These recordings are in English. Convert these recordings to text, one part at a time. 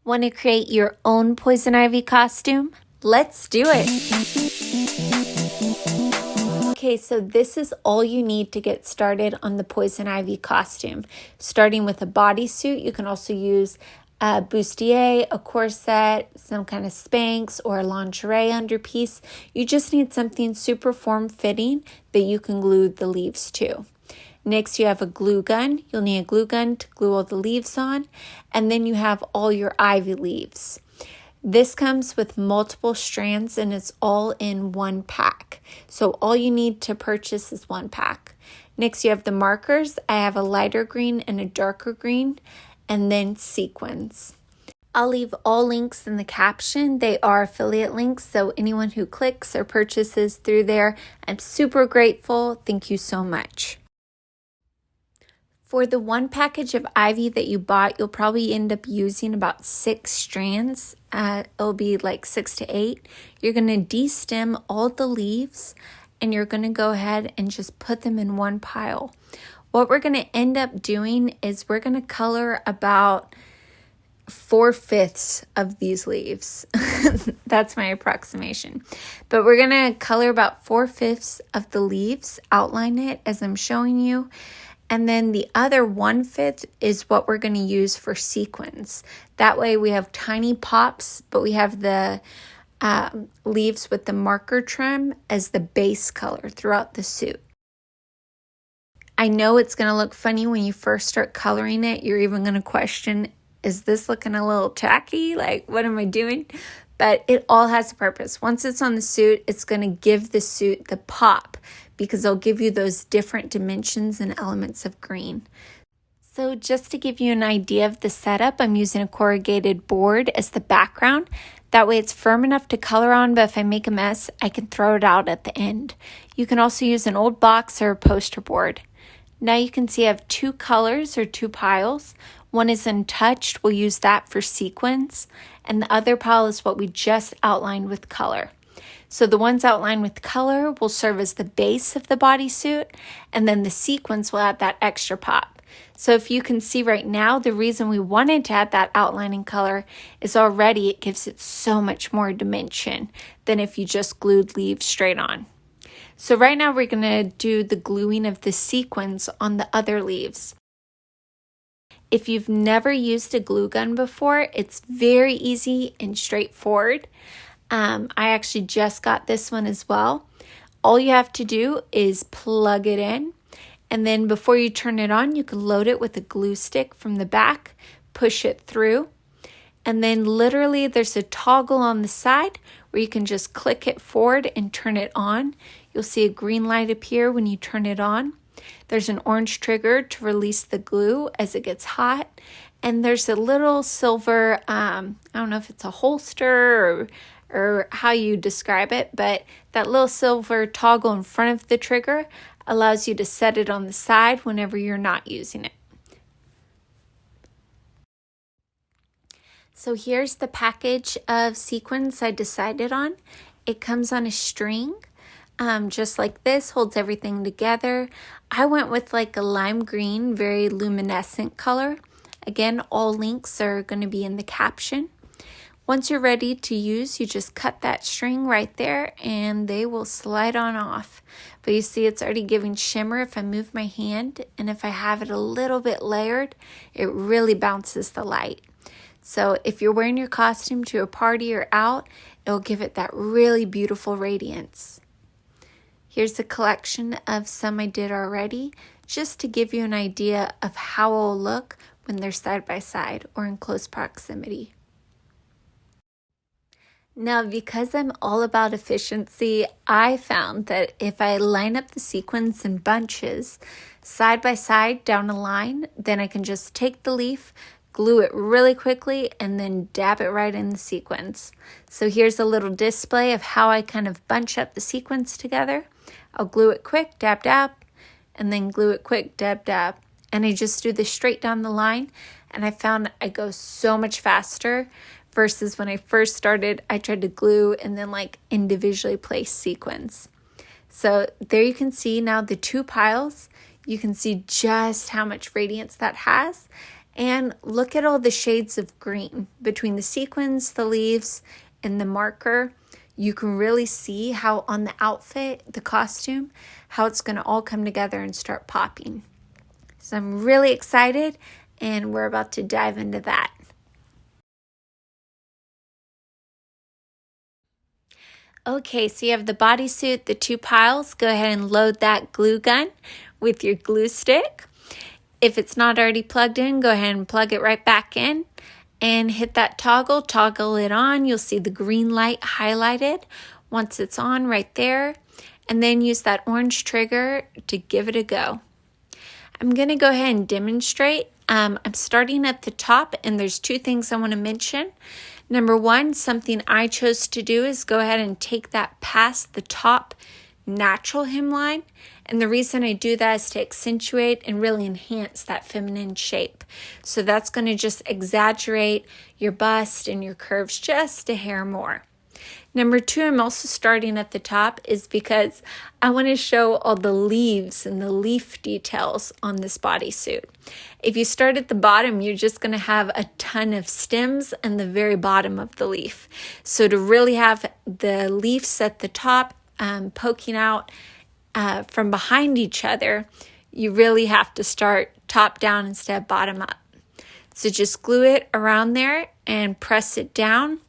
Want to create your own Poison Ivy costume? Let's do it! Okay, so this is all you need to get started on the Poison Ivy costume. Starting with a bodysuit, you can also use a bustier, a corset, some kind of Spanx, or a lingerie underpiece. You just need something super form-fitting that you can glue the leaves to. Next, you have a glue gun. You'll need a glue gun to glue all the leaves on. And then you have all your ivy leaves. This comes with multiple strands and it's all in one pack. So all you need to purchase is one pack. Next, you have the markers. I have a lighter green and a darker green, and then sequins. I'll leave all links in the caption. They are affiliate links, so anyone who clicks or purchases through there, I'm super grateful. Thank you so much. For the one package of ivy that you bought, you'll probably end up using about 6 strands. It'll be like 6 to 8. You're going to de-stem all the leaves and you're going to go ahead and just put them in one pile. What we're going to end up doing is we're going to color about 4/5 of these leaves. That's my approximation. But we're going to color about 4/5 of the leaves, outline it as I'm showing you. And then the other 1/5 is what we're going to use for sequins. That way we have tiny pops, but we have the leaves with the marker trim as the base color throughout the suit. I know it's going to look funny when you first start coloring it. You're even going to question, is this looking a little tacky? Like, what am I doing? But it all has a purpose. Once it's on the suit, it's going to give the suit the pop because it'll give you those different dimensions and elements of green. So just to give you an idea of the setup, I'm using a corrugated board as the background. That way it's firm enough to color on, but if I make a mess, I can throw it out at the end. You can also use an old box or a poster board. Now you can see I have 2 colors or 2 piles. One is untouched, we'll use that for sequins, and the other pile is what we just outlined with color. So the ones outlined with color will serve as the base of the bodysuit, and then the sequins will add that extra pop. So if you can see right now, the reason we wanted to add that outlining color is already it gives it so much more dimension than if you just glued leaves straight on. So right now we're going to do the gluing of the sequins on the other leaves. If you've never used a glue gun before, it's very easy and straightforward. I actually just got this one as well. All you have to do is plug it in, and then before you turn it on, you can load it with a glue stick from the back, push it through, and then literally there's a toggle on the side where you can just click it forward and turn it on. You'll see a green light appear when you turn it on. There's an orange trigger to release the glue as it gets hot. And there's a little silver, I don't know if it's a holster or how you describe it, but that little silver toggle in front of the trigger allows you to set it on the side whenever you're not using it. So here's the package of sequins I decided on. It comes on a string. Just like this, holds everything together. I went with like a lime green, very luminescent color. Again, all links are going to be in the caption. Once you're ready to use, you just cut that string right there and they will slide on off. But you see it's already giving shimmer if I move my hand, and if I have it a little bit layered, it really bounces the light. So if you're wearing your costume to a party or out, it'll give it that really beautiful radiance. Here's a collection of some I did already, just to give you an idea of how it'll look when they're side by side or in close proximity. Now, because I'm all about efficiency, I found that if I line up the sequins in bunches, side by side down a line, then I can just take the leaf, glue it really quickly, and then dab it right in the sequins. So here's a little display of how I kind of bunch up the sequins together. I'll glue it quick, dab, dab, and then glue it quick, dab, dab. And I just do this straight down the line, and I found I go so much faster versus when I first started, I tried to glue and then like individually place sequins. So there you can see now the 2 piles. You can see just how much radiance that has. And look at all the shades of green between the sequins, the leaves, and the marker. You can really see how on the outfit, the costume, how it's going to all come together and start popping. So I'm really excited, and we're about to dive into that. Okay, so you have the bodysuit, the 2 piles. Go ahead and load that glue gun with your glue stick. If it's not already plugged in, go ahead and plug it right back in and hit that toggle it on. You'll see the green light highlighted once it's on right there. And then use that orange trigger to give it a go. I'm going to go ahead and demonstrate. I'm starting at the top, and there's 2 things I want to mention. Number 1, something I chose to do is go ahead and take that past the top natural hemline. And the reason I do that is to accentuate and really enhance that feminine shape. So that's going to just exaggerate your bust and your curves just a hair more. Number 2, I'm also starting at the top is because I want to show all the leaves and the leaf details on this bodysuit. If you start at the bottom, you're just going to have a ton of stems and the very bottom of the leaf. So to really have the leaves at the top poking out from behind each other, you really have to start top down instead of bottom up. So just glue it around there and press it down.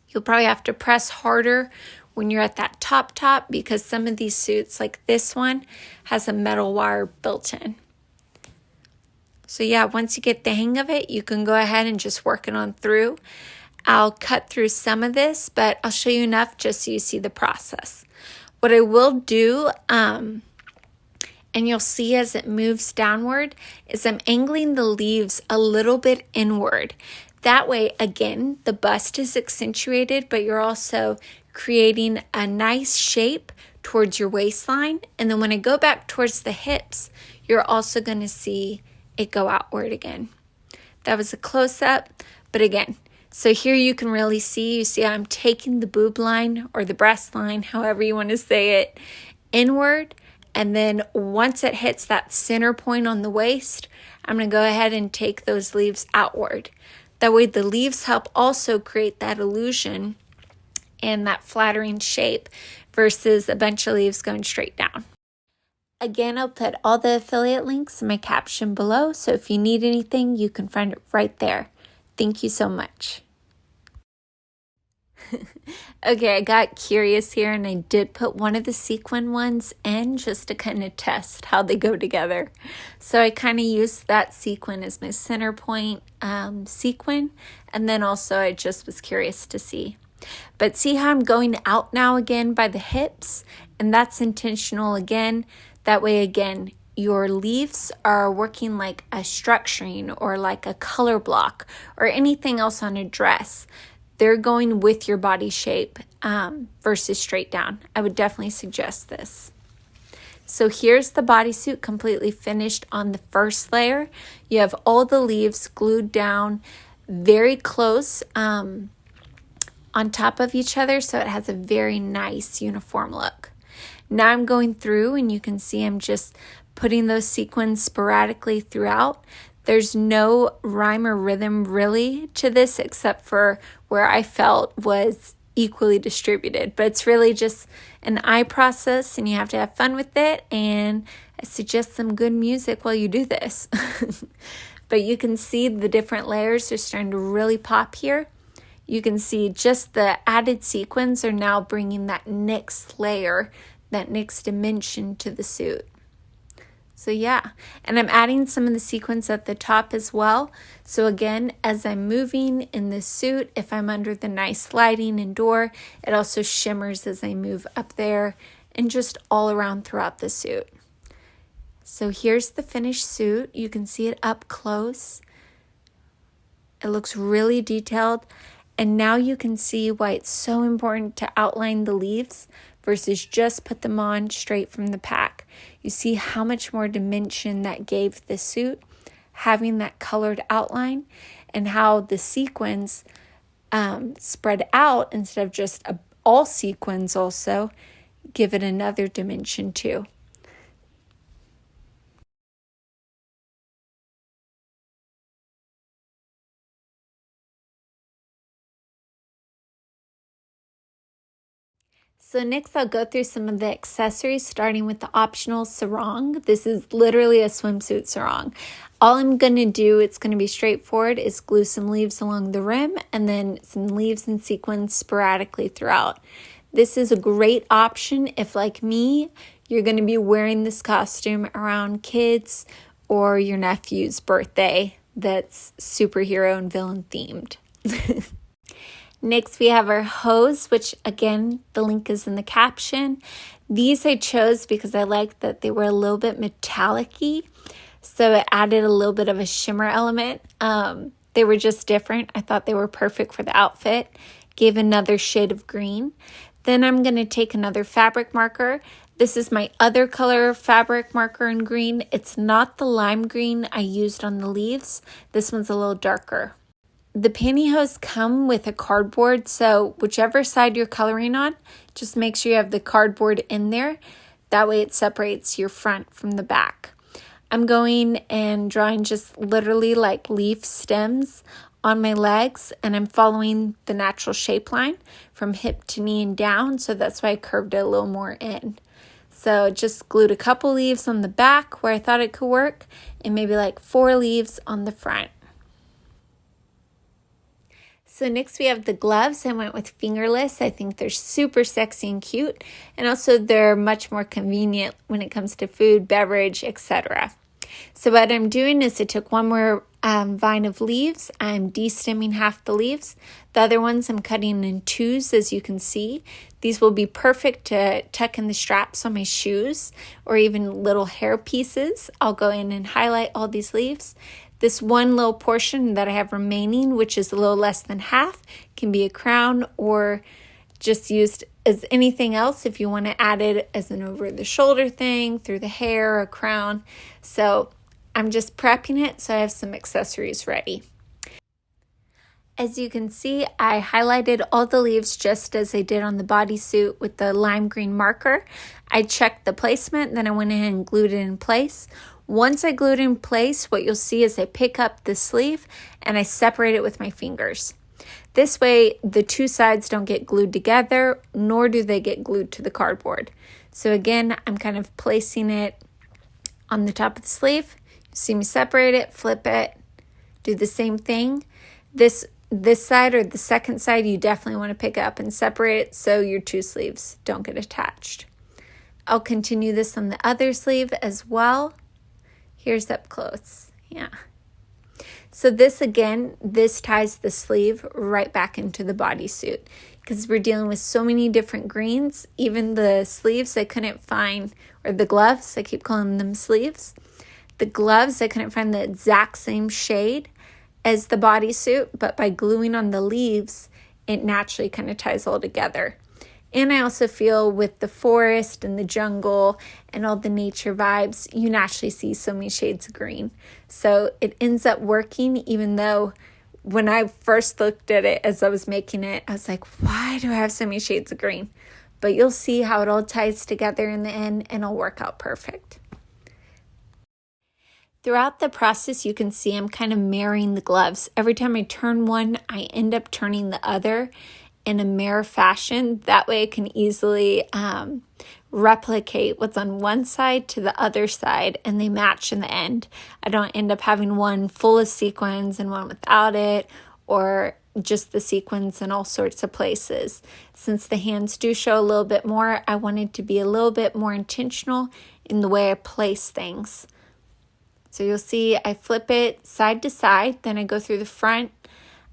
You'll probably have to press harder when you're at that top because some of these suits, like this one, has a metal wire built in. So yeah, once you get the hang of it, you can go ahead and just work it on through. I'll cut through some of this, but I'll show you enough just so you see the process. What I will do, and you'll see as it moves downward, is I'm angling the leaves a little bit inward. That way, again, the bust is accentuated, but you're also creating a nice shape towards your waistline. And then when I go back towards the hips, you're also going to see it go outward again. That was a close-up, but again, so here you can really see, I'm taking the boob line or the breast line, however you want to say it, inward. And then once it hits that center point on the waist, I'm going to go ahead and take those leaves outward. That way the leaves help also create that illusion and that flattering shape versus a bunch of leaves going straight down. Again, I'll put all the affiliate links in my caption below, so if you need anything, you can find it right there. Thank you so much. Okay, I got curious here and I did put one of the sequin ones in just to kind of test how they go together. So I kind of used that sequin as my center point sequin, and then also I just was curious to see. But see how I'm going out now again by the hips, and that's intentional again. That way again, your leaves are working like a structuring or like a color block or anything else on a dress. They're going with your body shape versus straight down. I would definitely suggest this. So here's the bodysuit completely finished on the first layer. You have all the leaves glued down very close on top of each other, so it has a very nice uniform look. Now I'm going through and you can see I'm just putting those sequins sporadically throughout. There's no rhyme or rhythm really to this except for where I felt was equally distributed. But it's really just an eye process and you have to have fun with it. And I suggest some good music while you do this. But you can see the different layers are starting to really pop here. You can see just the added sequins are now bringing that next layer, that next dimension to the suit. So yeah, and I'm adding some of the sequins at the top as well. So again, as I'm moving in this suit, if I'm under the nice lighting and door, it also shimmers as I move up there and just all around throughout the suit. So here's the finished suit. You can see it up close. It looks really detailed. And now you can see why it's so important to outline the leaves versus just put them on straight from the pack. You see how much more dimension that gave the suit, having that colored outline, and how the sequins spread out instead of just all sequins also give it another dimension too. So next I'll go through some of the accessories, starting with the optional sarong. This is literally a swimsuit sarong. All I'm going to do, it's going to be straightforward, is glue some leaves along the rim and then some leaves and sequins sporadically throughout. This is a great option if, like me, you're going to be wearing this costume around kids or your nephew's birthday that's superhero and villain themed. Next, we have our hose, which again, the link is in the caption. These I chose because I liked that they were a little bit metallic-y, so it added a little bit of a shimmer element. They were just different. I thought they were perfect for the outfit. Gave another shade of green. Then I'm going to take another fabric marker. This is my other color fabric marker in green. It's not the lime green I used on the leaves. This one's a little darker. The pantyhose come with a cardboard, so whichever side you're coloring on, just make sure you have the cardboard in there. That way it separates your front from the back. I'm going and drawing just literally like leaf stems on my legs, and I'm following the natural shape line from hip to knee and down, so that's why I curved it a little more in. So just glued a couple leaves on the back where I thought it could work, and maybe like 4 leaves on the front. So next we have the gloves. I went with fingerless. I think they're super sexy and cute, and also they're much more convenient when it comes to food, beverage, etc. So what I'm doing is I took one more vine of leaves. I'm de-stemming half the leaves. The other ones I'm cutting in 2s, as you can see. These will be perfect to tuck in the straps on my shoes or even little hair pieces. I'll go in and highlight all these leaves. This one little portion that I have remaining, which is a little less than half, can be a crown or just used as anything else if you want to add it as an over-the-shoulder thing, through the hair, a crown. So I'm just prepping it so I have some accessories ready. As you can see, I highlighted all the leaves just as I did on the bodysuit with the lime green marker. I checked the placement, then I went ahead and glued it in place. Once I glued it in place, what you'll see is I pick up the sleeve and I separate it with my fingers. This way, the 2 sides don't get glued together, nor do they get glued to the cardboard. So again, I'm kind of placing it on the top of the sleeve. You see me separate it, flip it, do the same thing. This side or the second side, you definitely want to pick up and separate it so your 2 sleeves don't get attached. I'll continue this on the other sleeve as well. Here's up close. Yeah. So this again, this ties the sleeve right back into the bodysuit because we're dealing with so many different greens. Even the sleeves I couldn't find, or the gloves, I keep calling them sleeves. The gloves, I couldn't find the exact same shade as the bodysuit, but by gluing on the leaves, it naturally kind of ties all together. And I also feel with the forest and the jungle and all the nature vibes, you naturally see so many shades of green. So it ends up working, even though when I first looked at it as I was making it, I was like, why do I have so many shades of green? But you'll see how it all ties together in the end and it'll work out perfect. Throughout the process, you can see I'm kind of marrying the gloves. Every time I turn one, I end up turning the other in a mirror fashion. That way I can easily replicate what's on one side to the other side and they match in the end. I don't end up having one full of sequins and one without it, or just the sequins in all sorts of places. Since the hands do show a little bit more, I wanted to be a little bit more intentional in the way I place things. So you'll see I flip it side to side, then I go through the front,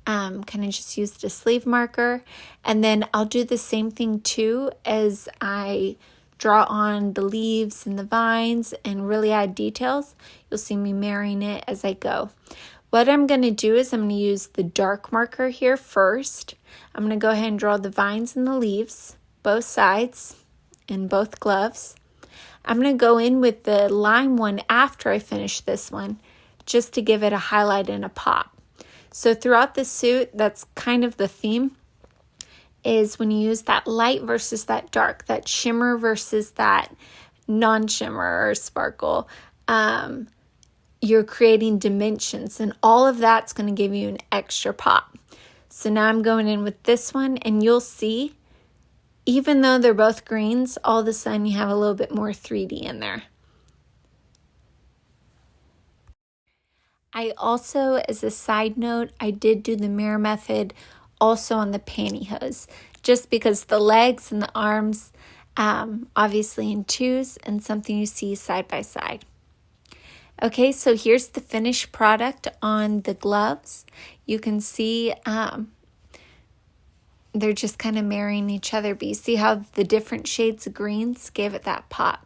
kind of just used a sleeve marker, and then I'll do the same thing too as I draw on the leaves and the vines and really add details. You'll see me marrying it as I go. What I'm going to do is I'm going to use the dark marker here first. I'm going to go ahead and draw the vines and the leaves, both sides, in both gloves. I'm going to go in with the lime one after I finish this one, just to give it a highlight and a pop. So throughout the suit, that's kind of the theme, is when you use that light versus that dark, that shimmer versus that non-shimmer or sparkle, you're creating dimensions, and all of that's going to give you an extra pop. So now I'm going in with this one, and you'll see even though they're both greens, all of a sudden you have a little bit more 3D in there. I also, as a side note, I did do the mirror method also on the pantyhose, just because the legs and the arms, obviously in twos, and something you see side by side. Okay, so here's the finished product on the gloves. You can see they're just kind of marrying each other, but you see how the different shades of greens gave it that pop.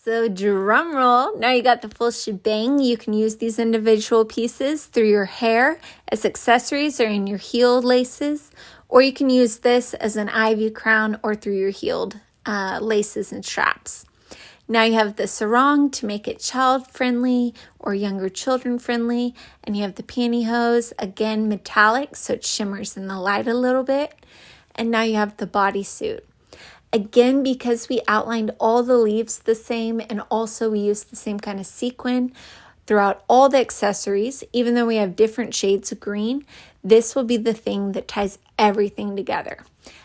So drum roll, now you got the full shebang. You can use these individual pieces through your hair as accessories or in your heel laces, or you can use this as an ivy crown or through your heeled laces and straps. Now you have the sarong to make it child-friendly or younger children-friendly, and you have the pantyhose, again metallic, so it shimmers in the light a little bit. And now you have the bodysuit. Again, because we outlined all the leaves the same, and also we used the same kind of sequin throughout all the accessories, even though we have different shades of green, this will be the thing that ties everything together.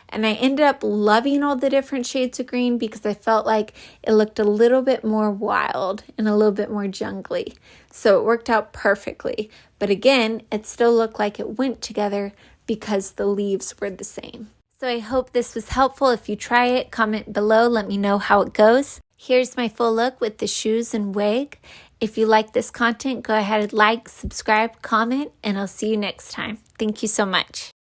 And I ended up loving all the different shades of green because I felt like it looked a little bit more wild and a little bit more jungly. So it worked out perfectly. But again, it still looked like it went together because the leaves were the same. So I hope this was helpful. If you try it, comment below. Let me know how it goes. Here's my full look with the shoes and wig. If you like this content, go ahead and like, subscribe, comment, and I'll see you next time. Thank you so much.